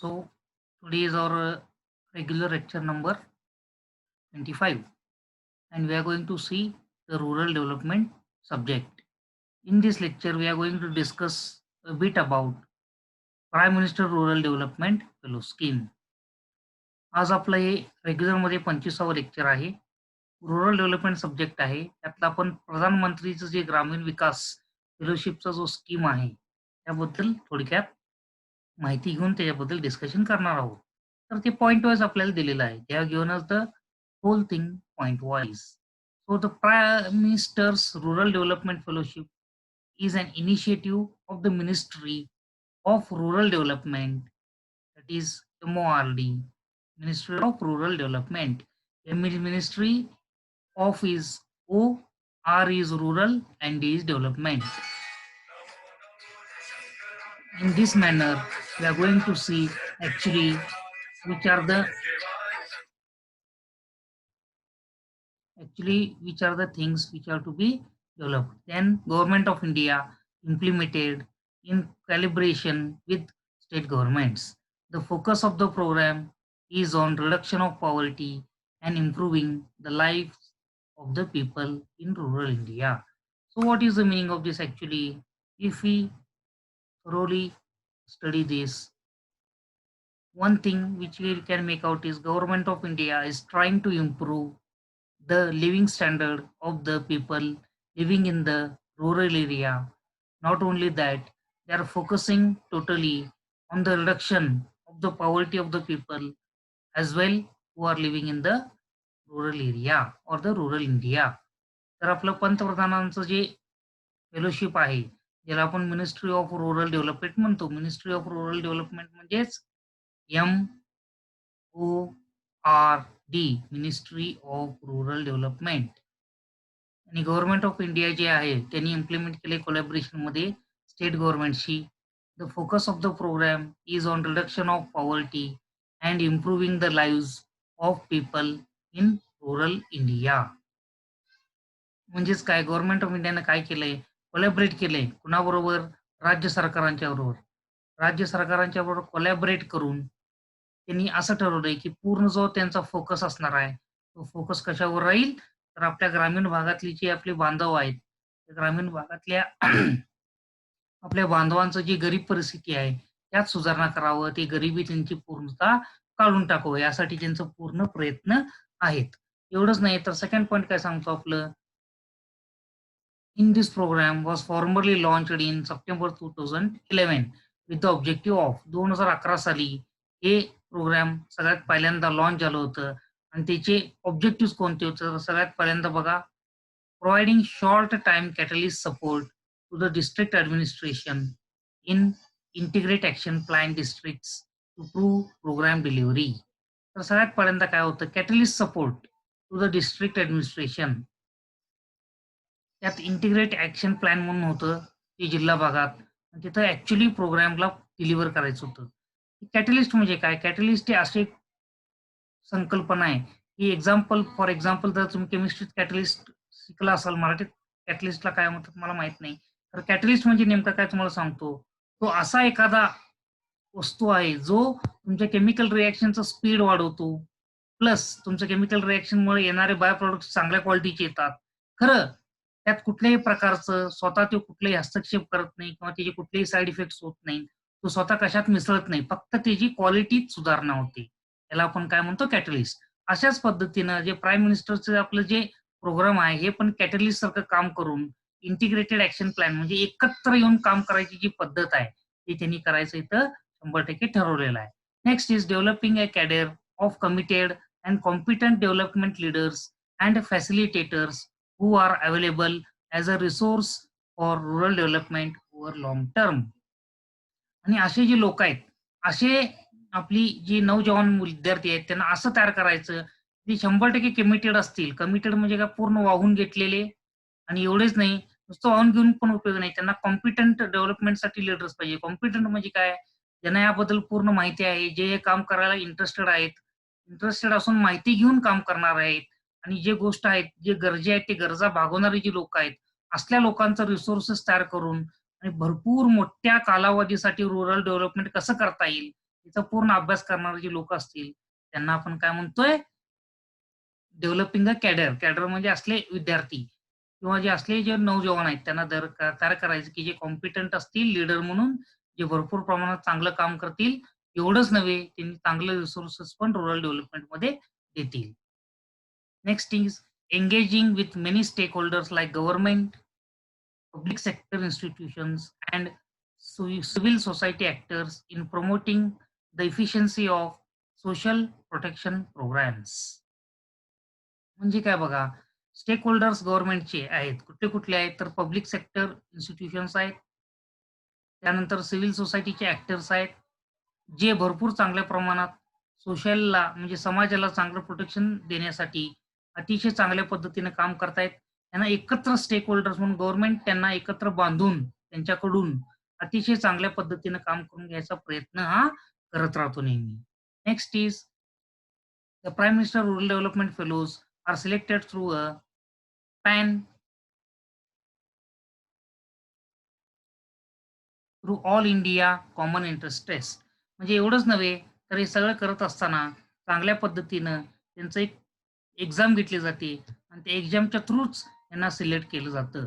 So today is our regular lecture number 25, and we are going to see the rural development subject. In this lecture, we are going to discuss a bit about Prime Minister Rural Development Fellow Scheme. आज आपलं हे रेग्युलरमध्ये 25वा lecture आहे. Rural development subject आहे. त्यातला आपण प्रधानमंत्रीचं जे ग्रामीण विकास फेलोशिपचा जो स्कीम आहे, त्याबद्दल थोडक्यात माहिती घेऊन त्याच्याबद्दल डिस्कशन करणार आहोत. तर ते पॉइंट वाईज आपल्याला दिलेलं आहे. They have given us the whole thing point wise. So the prime minister's rural development fellowship is an initiative of the Ministry of Rural Development, that is MORD, Ministry of Rural Development. Ministry of is O, R is rural, and D is development. In this manner, we are going to see actually which are the things which are to be developed. Then Government of India implemented in calibration with state governments. The focus of the program is on reduction of poverty and improving the lives of the people in rural India. So what is the meaning of this actually? If we thoroughly study this, one thing which we can make out is Government of India is trying to improve the living standard of the people living in the rural area. Not only that, they are focusing totally on the reduction of the poverty of the people as well who are living in the rural area or the rural India. तर आपलं पंतप्रधानांचं जे fellowship आहे, ज्याला आपण ministry of rural development म्हणतो. Ministry of rural development म्हणजेच MORD, ministry of rural development. आणि गव्हर्नमेंट ऑफ इंडिया जे आहे त्यांनी इम्प्लिमेंट केले कोलॅबोरेशनमध्ये स्टेट गव्हर्नमेंटशी. The focus of the programme is on reduction of poverty and improving the lives of people in rural India. म्हणजेच काय, गव्हर्नमेंट ऑफ इंडियानं काय केलंय, कोलॅबरेट केलंय कुणाबरोबर? राज्य सरकारांच्या बरोबर. राज्य सरकारांच्या बरोबर कोलॅबरेट करून त्यांनी असं ठरवलंय की पूर्ण जो त्यांचा फोकस असणार आहे, तो फोकस कशावर राहील, तर आपल्या ग्रामीण भागातली जी आपले बांधव आहेत, त्या ग्रामीण भागातल्या आपल्या बांधवांचं जी गरीब परिस्थिती आहे, त्यात सुधारणा करावं, ते गरिबी त्यांची पूर्णतः काढून टाकावं, यासाठी त्यांचं पूर्ण प्रयत्न आहेत. एवढंच नाही तर सेकंड पॉइंट काय सांगतो आपलं, in this program was formally launched in September 2011 with the objective of 2011 साली हे प्रोग्राम सगळ्यात पहिल्यांदा लॉन्च झालं होतं. आणि त्याचे ऑब्जेक्टिव्ह कोणते होते, तर सगळ्यात पहिल्यांदा बघा, providing short time catalyst support to the district administration in integrate action plan districts to prove program delivery. तर सगळ्यात पहिल्यांदा काय होतं, catalyst support to the district administration. त्यात इंटिग्रेट ॲक्शन प्लॅन म्हणून होतं ते जिल्हा भागात, आणि तिथं ॲक्च्युअली प्रोग्रामला डिलिव्हर करायचं होतं. कॅटलिस्ट म्हणजे काय? कॅटलिस्ट ही अशी एक संकल्पना आहे की फॉर एक्झाम्पल जर तुम्ही केमिस्ट्रीत कॅटलिस्ट शिकला असाल, मराठीत कॅटलिस्टला काय म्हणतात मला माहित नाही. तर कॅटलिस्ट म्हणजे नेमकं काय तुम्हाला सांगतो, तो असा एखादा वस्तू आहे जो तुमच्या केमिकल रिॲक्शनचा स्पीड वाढवतो, प्लस तुमच्या केमिकल रिॲक्शनमुळे येणारे बाय प्रोडक्ट्स चांगल्या क्वालिटीचे येतात. खरं त्यात कुठल्याही प्रकारचं स्वतः तो कुठलाही हस्तक्षेप करत नाही किंवा त्याचे कुठलेही साईड इफेक्ट्स होत नाही. तो स्वतः कशात मिसळत नाही, फक्त त्याची क्वालिटीत सुधारणा होते. त्याला आपण काय म्हणतो, कॅटलिस्ट. अशाच पद्धतीनं जे प्राईम मिनिस्टरचं आपलं जे प्रोग्राम आहे, हे पण कॅटलिस्ट सारखं काम करून इंटिग्रेटेड ॲक्शन प्लॅन म्हणजे एकत्र येऊन काम करायची जी पद्धत आहे, ती त्यांनी करायचं इथं 100% ठरवलेलं आहे. Next is developing a cadre of committed and competent development leaders and facilitators who are available as a resource for rural development over long term. आणि असे जे लोक आहेत, असे आपली जी नौजवान विद्यार्थी आहेत, त्यांना असं तयार करायचं जे 100% कमिटेड असतील. कमिटेड म्हणजे काय, पूर्ण वाहून घेतलेले. आणि एवढेच नाही, नुसतं वाहून घेऊन पण उपयोग नाही, त्यांना कॉम्पिटंट डेव्हलपमेंटसाठी लीडर्स पाहिजे. कॉम्पिटंट म्हणजे काय, ज्यांना याबद्दल पूर्ण माहिती आहे, जे हे काम करायला इंटरेस्टेड आहेत, इंटरेस्टेड असून माहिती घेऊन काम करणार आहेत, आणि जे गोष्ट आहेत, जे गरजा आहेत, ते गरजा भागवणारी जी लोक आहेत, असल्या लोकांचा रिसोर्सेस तयार करून आणि भरपूर मोठ्या कालावधीसाठी रुरल डेव्हलपमेंट कसं करता येईल याचा पूर्ण अभ्यास करणारे जे लोक असतील, त्यांना आपण काय म्हणतोय? Developing a cadre. कॅडर म्हणजे असले विद्यार्थी किंवा जे असले जे नौजवान आहेत त्यांना तयार करायचं, की जे कॉम्पिटंट असतील लीडर म्हणून, जे भरपूर प्रमाणात चांगलं काम करतील. एवढंच नव्हे, त्यांनी चांगले रिसोर्सेस पण रूरल डेव्हलपमेंटमध्ये देतील. Next is engaging with many stakeholders like government, public sector institutions, and civil society actors in promoting the efficiency of social protection programs. म्हणजे काय बघा, स्टेक होल्डर्स गव्हर्नमेंटचे आहेत. कुठले-कुठले आहेत? तर पब्लिक सेक्टर इन्स्टिट्यूशन्स आहेत. त्यानंतर सिव्हिल सोसायटीचे ॲक्टर्स आहेत. जे भरपूर चांगल्या प्रमाणात सोशलला म्हणजे समाजाला चांगलं प्रोटेक्शन देण्यासाठी अतिशय चांगल्या पद्धतीने काम करतायत. त्यांना एकत्र स्टेक होल्डर्स म्हणून गव्हर्नमेंट त्यांना एकत्र बांधून त्यांच्याकडून अतिशय चांगल्या पद्धतीने काम करून घ्यायचा प्रयत्न हा करत राहतो नेहमी. Next is the prime minister rural development fellows are selected through a pan through all India common interest test. म्हणजे एवढंच नव्हे, तर हे सगळं करत असताना चांगल्या पद्धतीनं त्यांचं एक एक्झाम घेतली जाते आणि त्या एक्झामच्या थ्रूच त्यांना सिलेक्ट केलं जातं.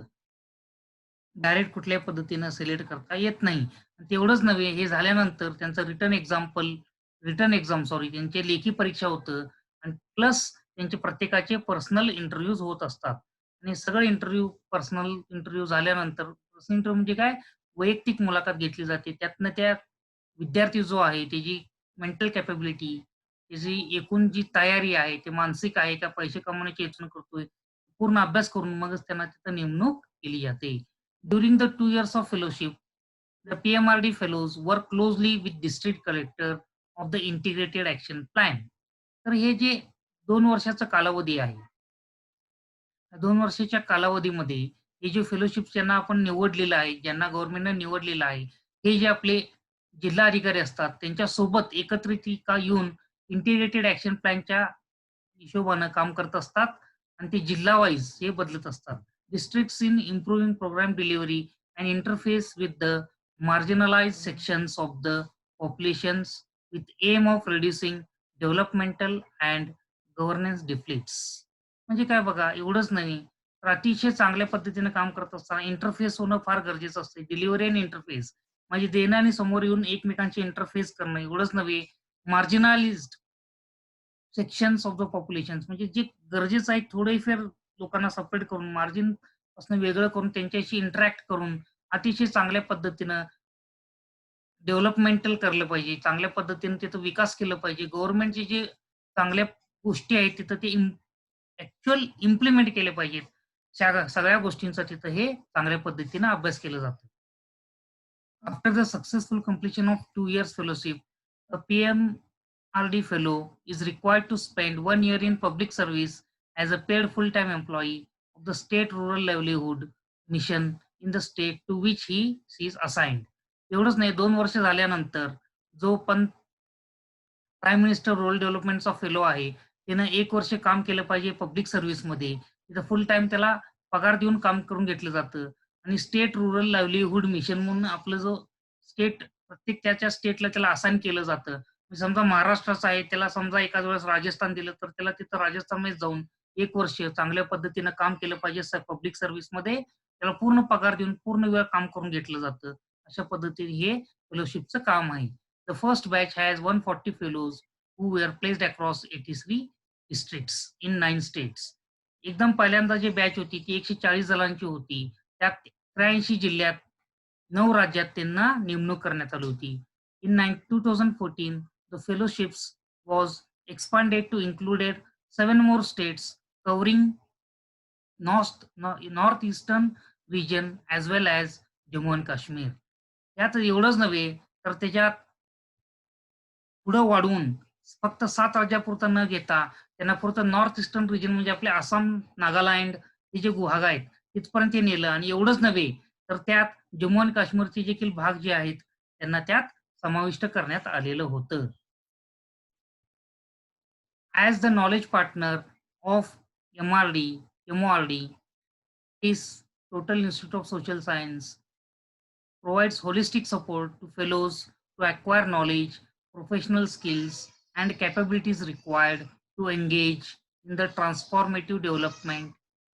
डायरेक्ट कुठल्याही पद्धतीनं सिलेक्ट करता येत नाही. तेवढंच नव्हे, हे झाल्यानंतर त्यांचं रिटन एक्झाम सॉरी त्यांची लेखी परीक्षा होतं आणि प्लस त्यांचे प्रत्येकाचे पर्सनल इंटरव्ह्यूज होत असतात. आणि सगळे पर्सनल इंटरव्ह्यू झाल्यानंतर पर्सनल इंटरव्ह्यू म्हणजे काय? वैयक्तिक मुलाखत घेतली जाते. त्यातनं त्या विद्यार्थी जो आहे त्याची मेंटल कॅपॅबिलिटी, त्याची एकूण जी तयारी आहे, ते मानसिक आहे का पैसे कमवण्याची योजना करतोय, पूर्ण अभ्यास करून मगच त्यांना तिथं नेमणूक केली जाते. During the 2 years of fellowship, the PMRD fellows work closely with district collector of the integrated action plan. तर हे जे 2 वर्षाचा कालावधी आहे, 2 वर्षाच्या कालावधीमध्ये हे जे फेलोशिप ज्यांना आपण निवडलेलं आहे, ज्यांना गव्हर्नमेंटनं निवडलेलं आहे, हे जे आपले जिल्हा अधिकारी असतात, त्यांच्यासोबत एकत्रित येऊन इंटिग्रेटेड ॲक्शन प्लॅनच्या हिशोबानं काम करत असतात आणि ते जिल्हा वाईज हे बदलत असतात. Districts in improving programme delivery and interface with the marginalised sections of the populations with aim of reducing developmental and governance deficits. म्हणजे काय बघा, एवढंच नाही, तर अतिशय चांगल्या पद्धतीने काम करत असताना इंटरफेस होणं फार गरजेचं असते. डिलिव्हरी आणि इंटरफेस म्हणजे देणं आणि समोर येऊन एकमेकांची इंटरफेस करणं एवढंच नव्हे, marginalised sections of the populations म्हणजे जे गरजेचं आहे थोडेफार लोकांना सेपरेट करून मार्जिन पासून वेगळं करून त्यांच्याशी इंटरॅक्ट करून अतिशय चांगल्या पद्धतीनं डेव्हलपमेंटल करलं पाहिजे. चांगल्या पद्धतीने तिथं विकास केला पाहिजे. गव्हर्नमेंटचे जे चांगल्या गोष्टी आहेत तिथं ते इम्प्लिमेंट केले पाहिजेत. सगळ्या गोष्टींचा तिथं हे चांगल्या पद्धतीनं अभ्यास केला जातो. After the successful completion of 2 years fellowship, a PMRD fellow is required to spend 1 year in public service as a paid full-time employee of the state rural livelihood mission in the state to which she is assigned. एवढंच नाही, 2 वर्ष झाल्यानंतर जो पण prime minister rural डेव्हलपमेंटचा fellow आहे, त्यानं 1 वर्ष काम केलं पाहिजे पब्लिक सर्व्हिसमध्ये. तिथं फुल टाईम त्याला पगार देऊन काम करून घेतलं जातं आणि स्टेट रुरल लाईव्हलीहूड मिशन म्हणून आपलं जो प्रत्येक त्याच्या स्टेटला त्याला असाइन केलं जातं. म्हणजे समजा महाराष्ट्राचा आहे, त्याला समजा एखाद्या वेळेस राजस्थान दिलं, तर त्याला तिथं राजस्थानमध्ये जाऊन 1 वर्ष चांगल्या पद्धतीनं काम केलं पाहिजे पब्लिक सर्व्हिसमध्ये. त्याला पूर्ण पगार देऊन पूर्ण वेळ काम करून घेतलं जातं. अशा पद्धतीने हे फेलोशिपचं काम आहे. The first batch has 140 fellows who were placed across 83 districts in 9 states. एकदम पहिल्यांदा जी बॅच होती ती 140 जणांची होती. त्यात 83 जिल्ह्यात 9 राज्यात त्यांना नेमणूक करण्यात आली होती. In 2014, the fellowships was expanded to included 7 more states covering northeastern region as well as Jammu आणि काश्मीर. यात एवढंच नव्हे, तर त्याच्यात पुढं वाढवून फक्त 7 राज्यापुरतं न घेता त्यांना पुरतं नॉर्थ ईस्टर्न रिजन म्हणजे आपले आसाम, नागालँड हे जे भाग आहेत तिथपर्यंत ते नेलं आणि एवढंच नव्हे, तर त्यात जम्मू आणि काश्मीरचे देखील भाग जे आहेत त्यांना त्यात समाविष्ट करण्यात आलेलं होतं. As the knowledge partner of MORD is Total Institute of Social Science provides holistic support to fellows to acquire knowledge professional skills, and capabilities required to engage in the transformative development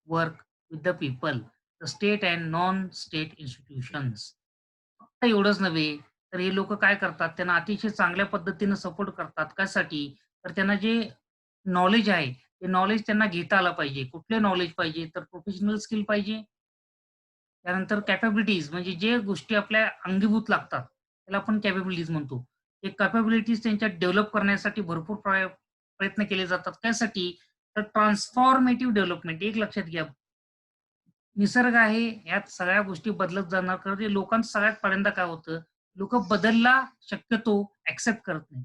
work with the people, the state and non-state institutions. फक्त एवढंच नव्हे, तर हे लोकं काय करतात, त्यांना अतिशय चांगल्या पद्धतीनं सपोर्ट करतात. कशासाठी? तर त्यांना जे नॉलेज आहे, ते नॉलेज त्यांना घेता आलं पाहिजे. कुठले नॉलेज पाहिजे? तर प्रोफेशनल स्किल पाहिजे. त्यानंतर कॅपॅबिलिटीज म्हणजे जे गोष्टी आपल्या अंगीभूत लागतात, त्याला आपण कॅपॅबिलिटीज म्हणतो. ते कॅपॅबिलिटीज त्यांच्या डेव्हलप करण्यासाठी भरपूर प्रयत्न केले जातात. त्यासाठी तर ट्रान्सफॉर्मेटिव्ह डेव्हलपमेंट एक लक्षात घ्या. निसर्ग आहे, ह्यात सगळ्या गोष्टी बदलत जाणार. कारण ते लोकांचं सगळ्यात पहिल्यांदा काय होतं, लोकं बदलला शक्यतो एक्सेप्ट करत नाही.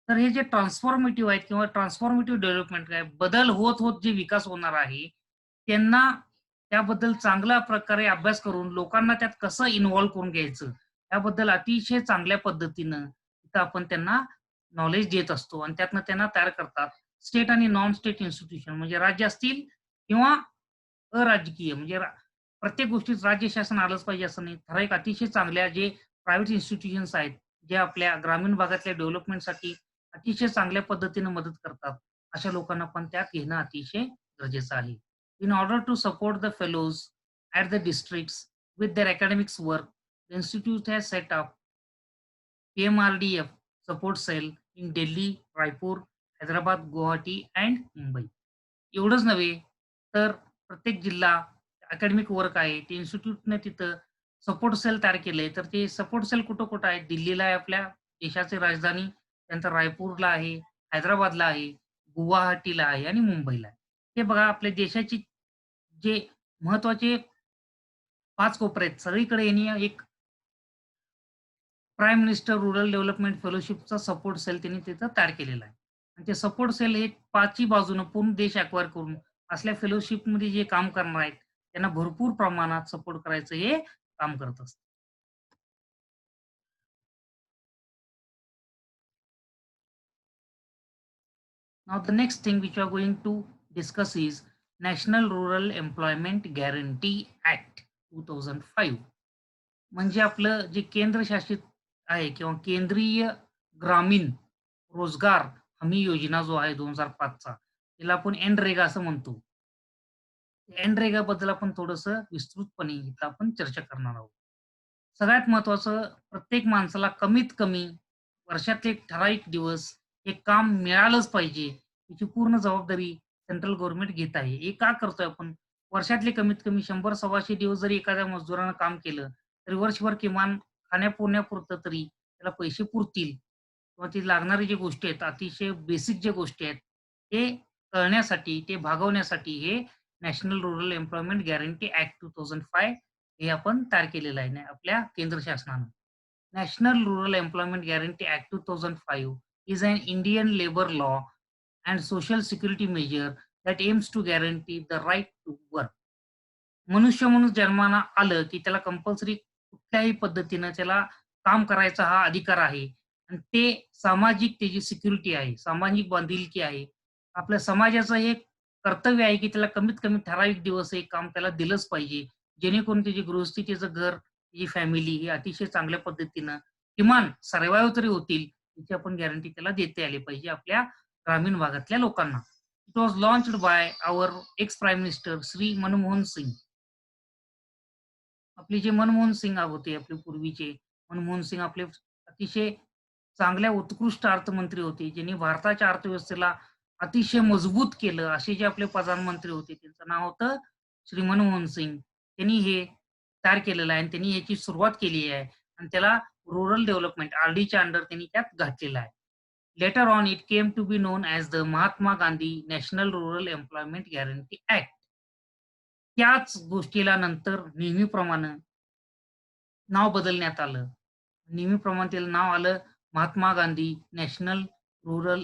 तर हे जे ट्रान्सफॉर्मेटिव्ह आहेत किंवा ट्रान्सफॉर्मेटिव्ह डेव्हलपमेंट काय बदल होत जे विकास होणार आहे, त्यांना त्याबद्दल चांगल्या प्रकारे अभ्यास करून लोकांना त्यात कसं इन्व्हॉल्व करून घ्यायचं, याबद्दल अतिशय चांगल्या पद्धतीनं तिथं आपण त्यांना नॉलेज देत असतो आणि त्यातनं त्यांना तयार करतात. स्टेट आणि नॉन स्टेट इन्स्टिट्यूशन म्हणजे राज्य असतील किंवा अराजकीय म्हणजे प्रत्येक गोष्टीत राज्य शासन आलंच पाहिजे असं नाही. ठराविक अतिशय चांगल्या जे प्रायव्हेट इन्स्टिट्यूशन्स आहेत, जे आपल्या ग्रामीण भागातल्या डेव्हलपमेंटसाठी अतिशय चांगल्या पद्धतीने मदत करतात. अशा लोकांना पण त्यात घेणं अतिशय गरजेचं आहे. In order to support the fellows at the districts with their academics work, the institute has set up PMRDF support cell in Delhi, Raipur, Hyderabad, Guwahati and Mumbai. एवढंच नव्हे, तर प्रत्येक जिल्हा अकॅडमिक वर्क आहे, ते इन्स्टिट्यूटने तिथं सपोर्ट सेल तयार केलंय. तर ते सपोर्ट सेल कुठं-कुठं आहे? दिल्लीला आहे आपल्या देशाची राजधानी, त्यानंतर रायपूरला आहे, हैदराबादला आहे, गुवाहाटीला आहे आणि मुंबईला आहे. हे बघा आपल्या देशाची जे महत्त्वाचे 5 कोपरे आहेत. सगळीकडे यांनी एक प्राईम मिनिस्टर रुरल डेव्हलपमेंट फेलोशिपचा सपोर्ट सेल त्यांनी तिथं तयार केलेला आहे. आणि ते सपोर्ट सेल हे 5ही बाजूनं पूर्ण देश अॅक्वायर करून असल्या फेलोशिपमध्ये जे काम करणार आहेत, त्यांना भरपूर प्रमाणात सपोर्ट करायचं हे काम करत असतं. Now the next thing which we are going to discuss is National Rural Employment Guarantee Act 2005. म्हणजे आपलं जे केंद्रशासित आहे किंवा केंद्रीय ग्रामीण रोजगार हमी योजना जो आहे 2005 चा, त्याला आपण एनरेगा असं म्हणतो. एनरेगाबद्दल आपण थोडंसं विस्तृतपणे इथं आपण चर्चा करणार आहोत. सगळ्यात महत्त्वाचं प्रत्येक माणसाला कमीत कमी वर्षातले एक ठराविक दिवस हे काम मिळालंच पाहिजे, याची पूर्ण जबाबदारी सेंट्रल गव्हर्नमेंट घेत आहे. हे का करतोय आपण? वर्षातले कमीत कमी 100-125 दिवस जरी एखाद्या मजुरानं काम केलं, तरी वर्षभर किमान खाण्यापिण्यापुरतं तरी त्याला पैसे पुरतील किंवा ती लागणारी जी गोष्टी आहेत, अतिशय बेसिक ज्या गोष्टी आहेत, ते कळण्यासाठी, ते भागवण्यासाठी हे national rural employment guarantee act 2005 हे आपण तयार केलेलं आहे आपल्या केंद्र शासनानं. National rural employment guarantee act 2005 is an Indian labor law and social security measure that aims to guarantee the right to work. मनुष्य म्हणून जन्माला आलं, की त्याला कंपल्सरी कुठल्याही पद्धतीनं त्याला काम करायचा हा अधिकार आहे आणि ते सामाजिक त्याची सिक्युरिटी आहे, सामाजिक बांधिलकी आहे. आपल्या समाजाचं हे कर्तव्य आहे, की त्याला कमीत कमी ठराविक दिवस हे काम त्याला दिलंच पाहिजे. जेणेकरून त्याची गृहस्थी, त्याचं घर, त्याची फॅमिली ही अतिशय चांगल्या पद्धतीनं किमान सर्व्हायव्ह तरी होतील, याची आपण गॅरंटी त्याला देता आली पाहिजे आपल्या ग्रामीण भागातल्या लोकांना. It was launched by our ex prime minister Shri Manmohan Singh. आपले जे मनमोहन सिंग होते आपले पूर्वीचे, मनमोहन सिंग आपले अतिशय चांगल्या उत्कृष्ट अर्थमंत्री होते, ज्यांनी भारताच्या अर्थव्यवस्थेला अतिशय मजबूत केलं. असे जे आपले प्रधानमंत्री होते, त्यांचं नाव होतं श्री मनमोहन सिंग. त्यांनी हे तयार केलेलं आहे आणि त्यांनी याची सुरुवात केली आहे आणि त्याला रुरल डेव्हलपमेंट आर-डीच्या अंडर त्यांनी त्यात घातलेलं आहे. Later on it came to be known as the Mahatma Gandhi national rural employment guarantee act. त्याच गोष्टीला नंतर नेहमीप्रमाणे नाव बदलण्यात आलं. नेहमीप्रमाणे त्याला नाव आलं Mahatma Gandhi national rural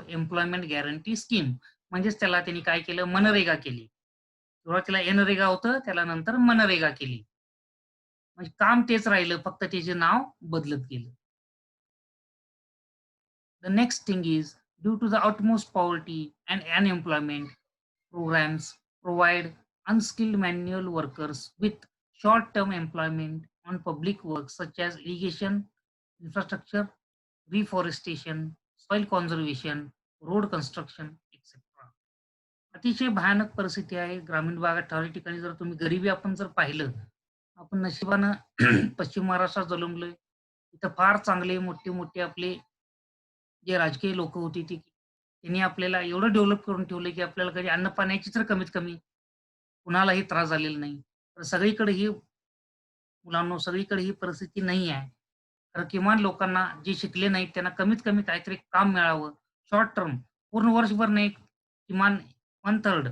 employment guarantee scheme. म्हणजेच त्याला त्यांनी काय केलं मनरेगा केली. सुरुवातीला एनरेगा होतं, त्याला नंतर मनरेगा केली. म्हणजे काम तेच राहिलं, फक्त त्याचे नाव बदलत गेलं. The next thing is due to the utmost poverty and unemployment, programs provide unskilled manual workers with short term employment on public works such as irrigation, infrastructure, reforestation, soil conservation, road construction etcetera. अतिशय भयानक परिस्थिती आहे ग्रामीण भागात. ठराविक ठिकाणी जर तुम्ही गरिबी आपण जर पाहिलं, आपण नशिबानं पश्चिम महाराष्ट्रात जन्मलोय. इथं फार चांगले मोठे-मोठे आपले जे राजकीय लोकं होती ती त्यांनी आपल्याला एवढं डेव्हलप करून ठेवलं, की आपल्याला कधी अन्न-पाण्याची तर कमीत कमी कुणालाही त्रास झालेला नाही. तर सगळीकडे ही मुलांनो, सगळीकडे ही परिस्थिती नाही आहे. तर किमान लोकांना जे शिकले नाहीत त्यांना कमीत कमी काहीतरी काम मिळावं. शॉर्ट टर्म पूर्ण वर्षभर नाही, किमान 1/3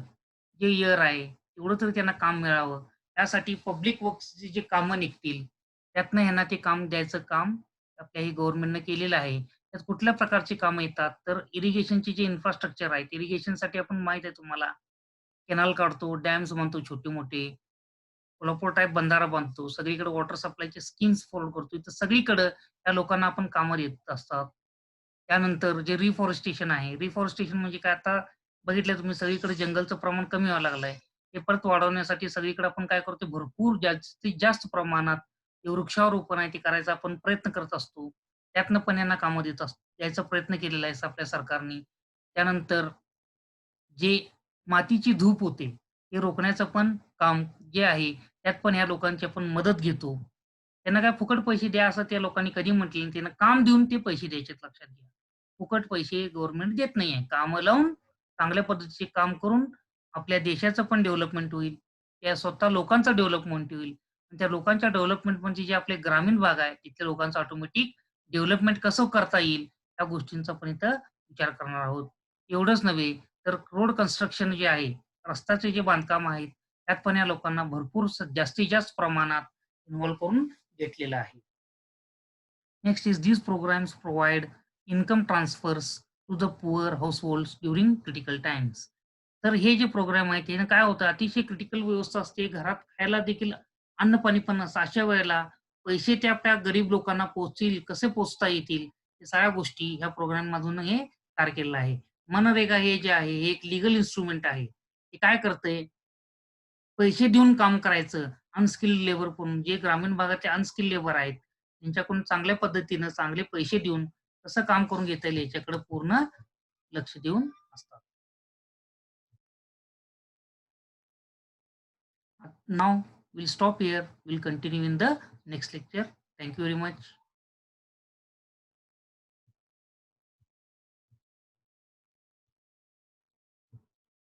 जे इयर आहे, तेवढं तरी त्यांना काम मिळावं. त्यासाठी पब्लिक वर्क्सची जी कामं निघतील, त्यातनं ह्यांना ते काम द्यायचं काम आपल्या ही गव्हर्नमेंटनं केलेलं आहे. त्यात कुठल्या प्रकारची कामं येतात, तर इरिगेशनचे जे इन्फ्रास्ट्रक्चर आहेत, इरिगेशनसाठी आपण माहीत आहे तुम्हाला, कॅनल काढतो, डॅम्स बांधतो छोटे-मोठे. कोल्हापूर टाइप बंधारा बांधतो. सगळीकडे वॉटर सप्लायचे स्कीम्स फॉलो करतोय. तर सगळीकडं त्या लोकांना आपण कामं देत असतात. त्यानंतर जे रिफॉरेस्टेशन आहे. रिफॉरेस्टेशन म्हणजे काय आता बघितलं तुम्ही सगळीकडे जंगलचं प्रमाण कमी व्हायला लागलंय. ते परत वाढवण्यासाठी सगळीकडे आपण काय करतो भरपूर जास्तीत जास्त प्रमाणात जे वृक्षारोपण आहे ते करायचा आपण प्रयत्न करत असतो. त्यातनं पण यांना कामं देत असतो. द्यायचा प्रयत्न केलेला आहे आपल्या सरकारने. त्यानंतर जे मातीची धूप होते, ते रोखण्याचं पण काम जे आहे, त्यात पण ह्या लोकांची आपण मदत घेतो. त्यांना काय फुकट पैसे द्या असं त्या लोकांनी कधी म्हटलं नाही. त्यांना काम देऊन ते पैसे द्यायचे लक्षात घ्या. फुकट पैसे गव्हर्नमेंट देत नाहीये. कामं लावून, चांगल्या पद्धतीचे काम करून आपल्या देशाचं पण डेव्हलपमेंट होईल. त्या स्वतः लोकांचं डेव्हलपमेंट होईल. आणि त्या लोकांच्या डेव्हलपमेंट म्हणजे जे आपले ग्रामीण भाग आहे, तिथल्या लोकांचं ऑटोमॅटिक डेव्हलपमेंट कसं करता येईल, त्या गोष्टींचा पण इथं विचार करणार आहोत. एवढंच नव्हे, तर रोड कन्स्ट्रक्शन जे आहे, रस्त्याचे जे बांधकाम आहेत, त्यात पण या लोकांना भरपूर जास्तीत जास्त प्रमाणात इन्व्हॉल्व करून घेतलेलं आहे. Next is these programs provide income transfers to the poor households during critical times. तर हे जे प्रोग्राम आहेत, यानं काय होतं अतिशय क्रिटिकल व्यवस्था असते. घरात खायला देखील अन्न-पाणी पण नसतं. अशा वेळेला पैसे त्या त्या गरीब लोकांना पोहोचतील, कसे पोहोचता येतील, या सगळ्या गोष्टी ह्या प्रोग्राममधून हे तयार केलेलं आहे. मनरेगा हे जे आहे, हे एक लीगल इन्स्ट्रुमेंट आहे. हे काय करतंय पैसे देऊन काम करायचं. अनस्किल्ड लेबर करून जे ग्रामीण भागातले अनस्किल्ड लेबर आहेत, त्यांच्याकडून चांगल्या पद्धतीनं चांगले पैसे देऊन कसं काम करून घेता येईल याच्याकडे पूर्ण लक्ष देऊन असतात. Now we'll stop here. We'll continue in the next lecture. Thank you very much.